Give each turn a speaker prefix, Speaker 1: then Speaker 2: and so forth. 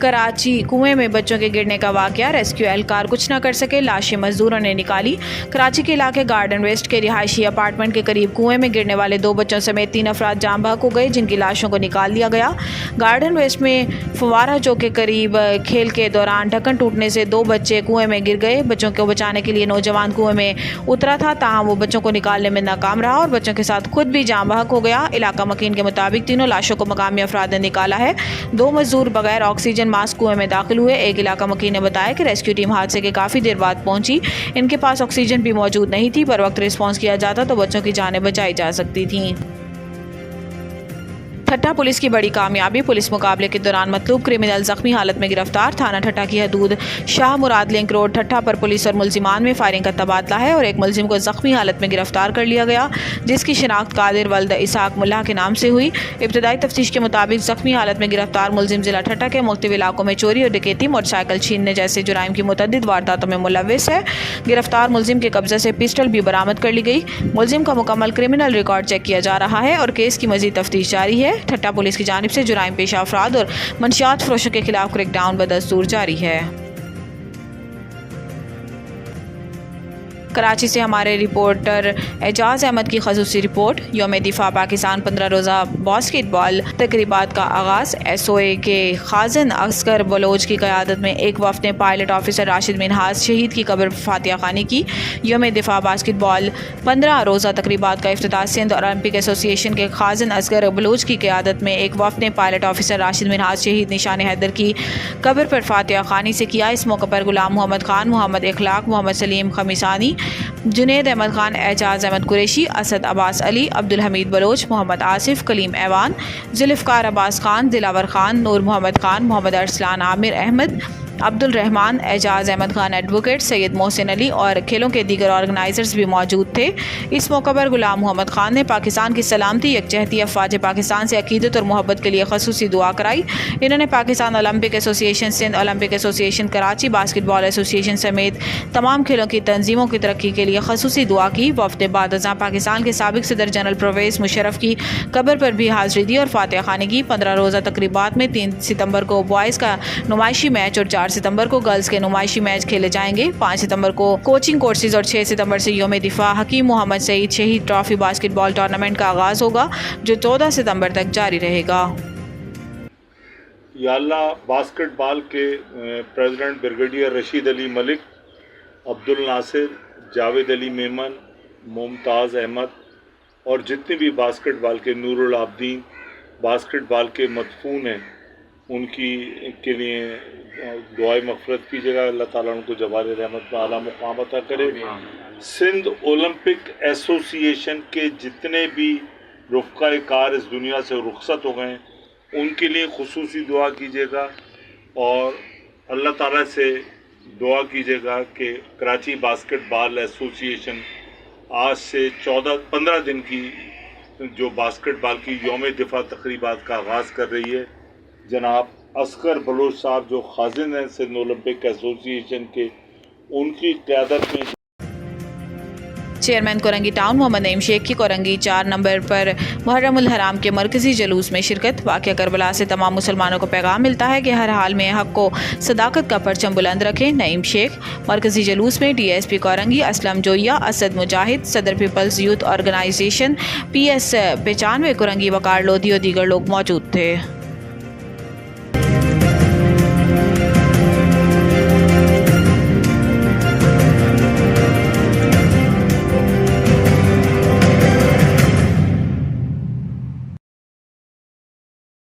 Speaker 1: कराची कुएं में बच्चों के गिरने का वाकया, रेस्क्यू एहलकार कुछ न कर सके, लाशें मजदूरों ने निकाली। कराची के इलाके गार्डन वेस्ट के रिहायशी अपार्टमेंट के करीब कुएं में गिरने वाले 2 बच्चों समेत 3 अफराद जाम बहक हो गए, जिनकी लाशों को निकाल लिया गया। गार्डन वेस्ट में फवारा चौक के करीब खेल के दौरान ढक्कन टूटने से 2 बच्चे कुएं में गिर गए। बच्चों को बचाने के लिए नौजवान कुएं में उतरा था, ताहम वो बच्चों को निकालने में नाकाम रहा और बच्चों के साथ खुद भी जाम बहक हो गया। इलाका मकीन के मुताबिक तीनों लाशों को मकामी अफराद ने निकाला है। 2 मजदूर बगैर ऑक्सीजन मास्क कुएं में दाखिल हुए। एक इलाका मकीन ने बताया कि रेस्क्यू टीम हादसे के काफ़ी देर बाद पहुंची। इनके पास ऑक्सीजन भी मौजूद नहीं थी। पर वक्त रिस्पॉन्स किया जाता तो बच्चों की जानें बचाई जा सकती थीं। ठट्टा पुलिस की बड़ी कामयाबी, पुलिस मुकाबले के दौरान मतलूब क्रिमिनल जख्मी हालत में गिरफ्तार। थाना ठट्टा की हदूद शाह मुराद लिंक रोड ठट्टा पर पुलिस और मुलजिमान में फायरिंग का तबादला है और एक मुलजिम को जख्मी हालत में गिरफ्तार कर लिया गया, जिसकी शिनाख्त कादिर वल्द इसाक मुल्ला के नाम से हुई। इब्तदाई तफ्तीश के मुताबिक जख्मी हालत में गिरफ्तार मुलजिम जिला ठट्टा के मुख्तलिफ इलाकों में चोरी और डकैती, मोटरसाइकिल छीनने जैसे जुराइम की मुतअद्दिद वारदातों में मुलव्विस है। गिरफ्तार मुलजिम के कब्जे से पिस्टल भी बरामद कर ली गई। मुलजिम का मुकम्मल क्रिमिनल रिकॉर्ड चेक किया जा रहा है और केस की मजीद तफ्तीश जारी है। ठट्टा पुलिस की जानिब से जुराइम पेशा अफराद और मंशियात फरोशों के खिलाफ क्रैकडाउन बदस्तूर जारी है। कराची से हमारे रिपोर्टर एजाज अहमद की खसूसी रिपोर्ट। यौम दिफा पाकिस्तान 15 रोज़ा बास्केटबॉल तकरीबात का आगाज़। SOA के खाजन अस्कर बलोच की क़यादत में एक वफ़द ने पायलट ऑफिसर राशिद मिनहाज शहीद की कब्र फातिहा खानी की। यौम दिफा बास्केटबॉल 15 रोज़ा तकरीबात का इफ्तिताह सिंध ओलंपिक एसोसिएशन के खाजन असगर बलोच की क़यादत में एक वफ़द ने पायलट ऑफिसर राशिद मिनहाज शहीद निशान हैदर की कब्र पर फातिहा खानी से किया। इस मौके पर गुलाम मोहम्मद खान, मोहम्मद इखलाक, मोहम्मद सलीम खमीसानी, जुनेद अहमद खान, एजाज अहमद कुरैशी, असद अब्बास अली, अब्दुल हमीद बलोच, मोहम्मद आसिफ, कलीम ऐवान, जुल्फ़िकार अब्बास खान, दिलावर खान, नूर मोहम्मद खान, मोहम्मद अरसलान आमिर अहमद, अब्दुल रहमान, एजाज अहमद खान एडवोकेट, सैयद मोहसिन अली और खेलों के दीगर ऑर्गेनाइजर्स भी मौजूद थे। इस मौके पर गुलाम मोहम्मद खान ने पाकिस्तान की सलामती, यकजहती, अफवाज पाकिस्तान से अकीदत और मोहब्बत के लिए खसूसी दुआ कराई। इन्होंने Pakistan Olympic Association, Sindh Olympic Association, Karachi Basketball Association समेत तमाम खेलों की तंजीमों की तरक्की के लिए खसूसी दुआ की। वफ़द बादज़ां पाकिस्तान के साबिक सदर जनरल परवेज़ मुशर्रफ की कब्र पर भी हाज़िरी दी और फातिहा खानी की। 15 रोज़ा तकरीबात में 3 सितंबर को बॉयज़ का नुमाइशी मैच और 4 सितंबर को गर्ल्स के नुमाइशी मैच खेले जाएंगे। 5 सितंबर को कोचिंग कोर्सेज और 6 सितंबर से यौम दिफा हकीम मोहम्मद सईद शहीद ट्रॉफी बास्केटबॉल टूर्नामेंट का आगाज़ होगा, जो 14 सितंबर तक जारी रहेगा।
Speaker 2: याल्ला बास्केटबॉल के प्रेसिडेंट ब्रिगेडियर रशीद अली मलिक, अब्दुल नासिर, जावेद अली मेमन, मुमताज़ अहमद और जितने भी बास्केटबॉल के नूरुल आबदीन बास्केटबॉल के मदफून हैं, उनकी के लिए दुआए मग़फ़िरत कीजिएगा। अल्लाह ताला उनको जवाल रहमत में आला मुक़ाम अता करे। सिंध ओलंपिक एसोसिएशन के जितने भी रुफ़क़ाए कार इस दुनिया से रुख़सत हो गए, उनके लिए खुसूसी दुआ कीजिएगा और अल्लाह ताला से दुआ कीजिएगा कि कराची बास्केटबॉल एसोसिएशन आज से 15 दिन की जो बास्केटबॉल की यौम दिफा तकरीबात का आगाज़ कर रही है, जनाब अस्कर बलोच साहब जो खाजिन हैं सिंध ओलंपिक एसोसिएशन के, उनकी क़यादत में
Speaker 1: चेयरमैन कोरंगी टाउन मोहम्मद नईम शेख की कोरंगी 4 नंबर पर मुहर्रमुल हराम के मरकज़ी जुलूस में शिरकत। वाक़या करबला से तमाम मुसलमानों को पैगाम मिलता है कि हर हाल में हक़ को सदाकत का परचम बुलंद रखें। नईम शेख मरकज़ी जुलूस में DSP कोरंगी असलम जोया, असद मुजाहिद, सदर people's youth organisation PS 95 Korangi, Waqar Lodhi और दीगर लोग मौजूद थे।